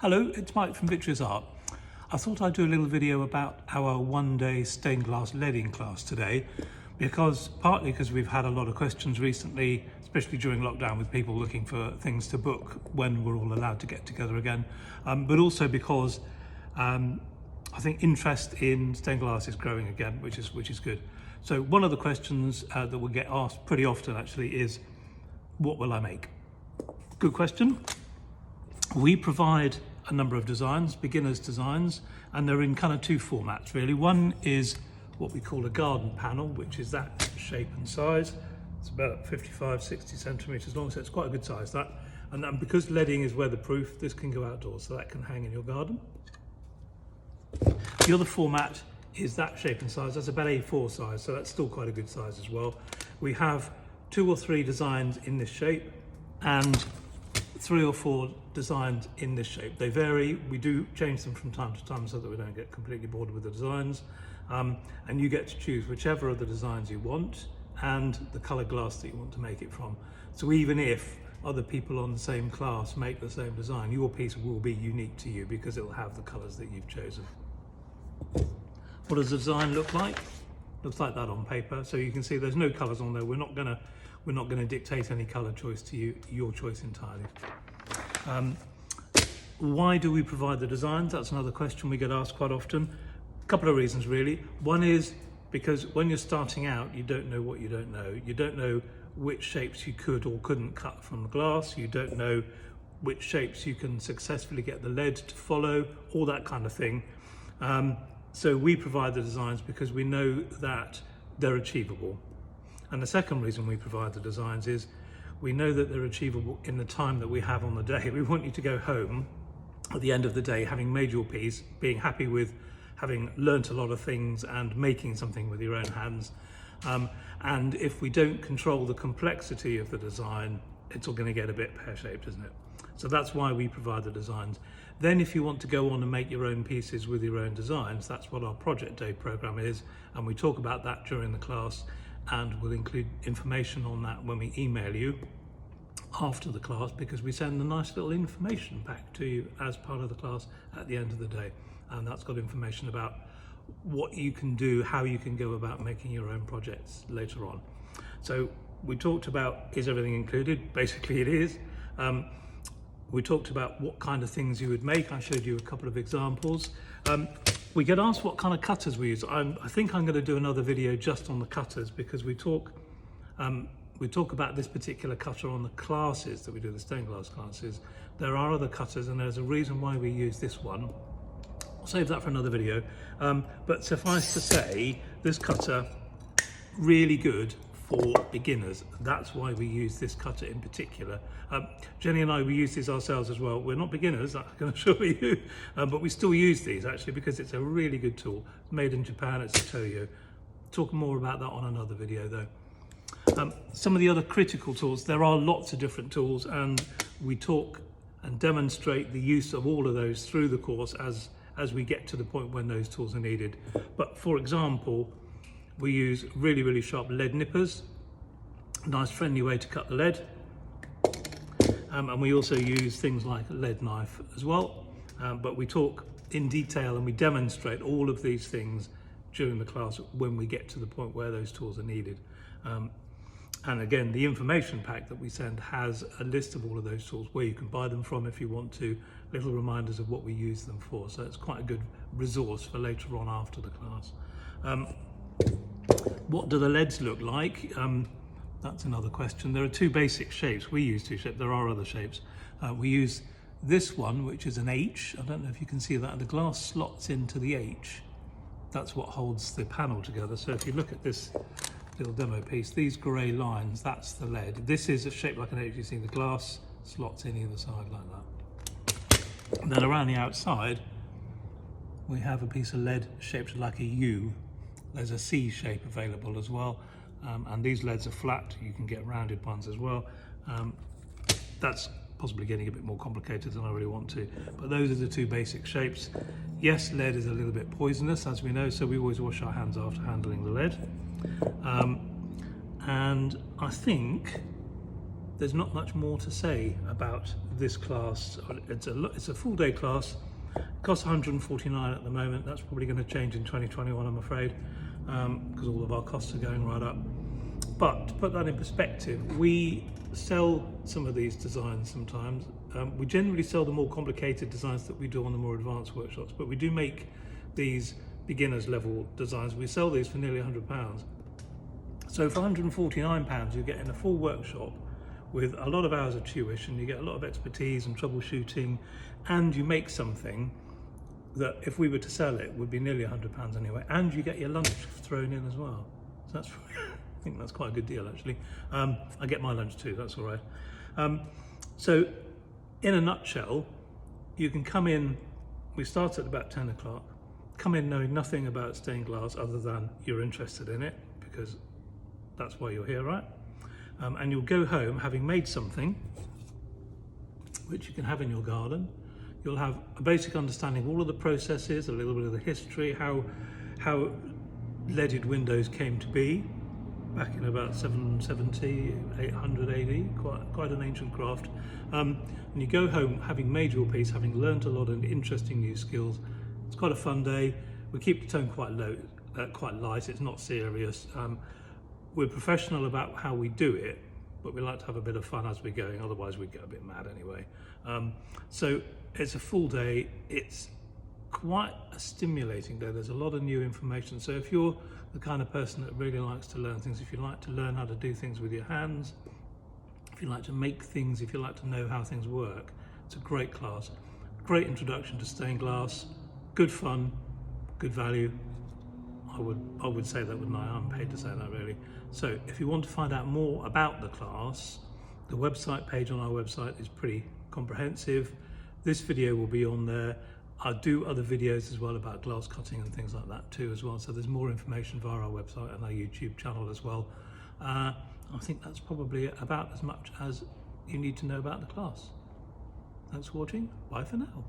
Hello, it's Mike from Vitreus Art. I thought I'd do a little video about our one-day stained glass leading class today, partly because we've had a lot of questions recently, especially during lockdown, with people looking for things to book when we're all allowed to get together again, but also because I think interest in stained glass is growing again, which is good. So one of the questions that will get asked pretty often actually is, what will I make? Good question. We provide a number of designs, beginners designs, and they're in kind of two formats really. One is what we call a garden panel, which is that shape and size. It's about 55, 60 centimeters long, so it's quite a good size, that. And then because leading is weatherproof, this can go outdoors, so that can hang in your garden. The other format is that shape and size. That's about A4 size, so that's still quite a good size as well. We have 2 or 3 designs in this shape and 3 or 4 designs in this shape. They vary. We do change them from time to time so that we don't get completely bored with the designs. And you get to choose whichever of the designs you want and the color glass that you want to make it from. So even if other people on the same class make the same design, your piece will be unique to you because it will have the colors that you've chosen. What does the design look like? Looks like that on paper. So you can see there's no colors on there. We're not going to dictate any color choice to you, your choice entirely. Why do we provide the designs? That's another question we get asked quite often. A couple of reasons really. One is because when you're starting out, you don't know what you don't know. You don't know which shapes you could or couldn't cut from the glass. You don't know which shapes you can successfully get the lead to follow, all that kind of thing. So we provide the designs because we know that they're achievable. And the second reason we provide the designs is we know that they're achievable in the time that we have on the day. We want you to go home at the end of the day having made your piece, being happy with having learnt a lot of things and making something with your own hands. And if we don't control the complexity of the design, it's all going to get a bit pear-shaped, isn't it? So that's why we provide the designs. Then if you want to go on and make your own pieces with your own designs, that's what our project day program is, and we talk about that during the class, and we'll include information on that when we email you after the class, because we send a nice little information pack to you as part of the class at the end of the day, and that's got information about what you can do, how you can go about making your own projects later on. So we talked about, is everything included? Basically it is. We talked about what kind of things you would make. I showed you a couple of examples. We get asked what kind of cutters we use. I think I'm going to do another video just on the cutters, because we talk about this particular cutter on the classes that we do, the stained glass classes. There are other cutters and there's a reason why we use this one. I'll save that for another video. But suffice to say, this cutter, really good for beginners. That's why we use this cutter in particular. Jenny and I, we use these ourselves as well. We're not beginners, I can assure you, but we still use these actually because it's a really good tool. Made in Japan, it's a Toyo. Talk more about that on another video though. Some of the other critical tools, there are lots of different tools, and we talk and demonstrate the use of all of those through the course as we get to the point when those tools are needed. But for example, we use really, really sharp lead nippers, a nice friendly way to cut the lead. And we also use things like a lead knife as well. But we talk in detail and we demonstrate all of these things during the class when we get to the point where those tools are needed. And again, the information pack that we send has a list of all of those tools, where you can buy them from if you want to, little reminders of what we use them for. So it's quite a good resource for later on after the class. What do the leads look like? That's another question. There are 2 basic shapes. We use 2 shapes. There are other shapes. We use this one, which is an H. I don't know if you can see that. The glass slots into the H. That's what holds the panel together. So if you look at this little demo piece, these grey lines, that's the lead. This is a shape like an H. You see the glass slots in either side like that. And then around the outside, we have a piece of lead shaped like a U. There's a C shape available as well, and these leads are flat. You can get rounded ones as well. That's possibly getting a bit more complicated than I really want to, but those are the 2 basic shapes. Yes, lead is a little bit poisonous, as we know, so we always wash our hands after handling the lead. And I think there's not much more to say about this class. It's a full day class. It costs 149 at the moment. That's probably going to change in 2021, I'm afraid, because all of our costs are going right up. But to put that in perspective, we sell some of these designs sometimes. We generally sell the more complicated designs that we do on the more advanced workshops, but we do make these beginners level designs. We sell these for nearly £100. So for £149, you're getting a full workshop with a lot of hours of tuition, you get a lot of expertise and troubleshooting, and you make something that if we were to sell it would be nearly £100 anyway, and you get your lunch thrown in as well. So that's, I think that's quite a good deal actually. I get my lunch too, that's all right. So in a nutshell, you can come in, we start at about 10 o'clock, come in knowing nothing about stained glass other than you're interested in it, because that's why you're here, right? And you'll go home having made something which you can have in your garden. You'll have a basic understanding of all of the processes, a little bit of the history, how leaded windows came to be back in about 770, 800 AD, quite an ancient craft. And you go home having made your piece, having learned a lot of interesting new skills. It's quite a fun day. We keep the tone quite low, quite light. It's not serious. We're professional about how we do it, but we like to have a bit of fun as we're going, otherwise we'd get a bit mad anyway. So it's a full day. It's quite a stimulating day. There's a lot of new information. So if you're the kind of person that really likes to learn things, if you like to learn how to do things with your hands, if you like to make things, if you like to know how things work, it's a great class. Great introduction to stained glass, good fun, good value. I would say that, wouldn't I? I'm paid to say that, really. So if you want to find out more about the class, the website page on our website is pretty comprehensive. This video will be on there. I do other videos as well about glass cutting and things like that too as well. So there's more information via our website and our YouTube channel as well. I think that's probably about as much as you need to know about the class. Thanks for watching. Bye for now.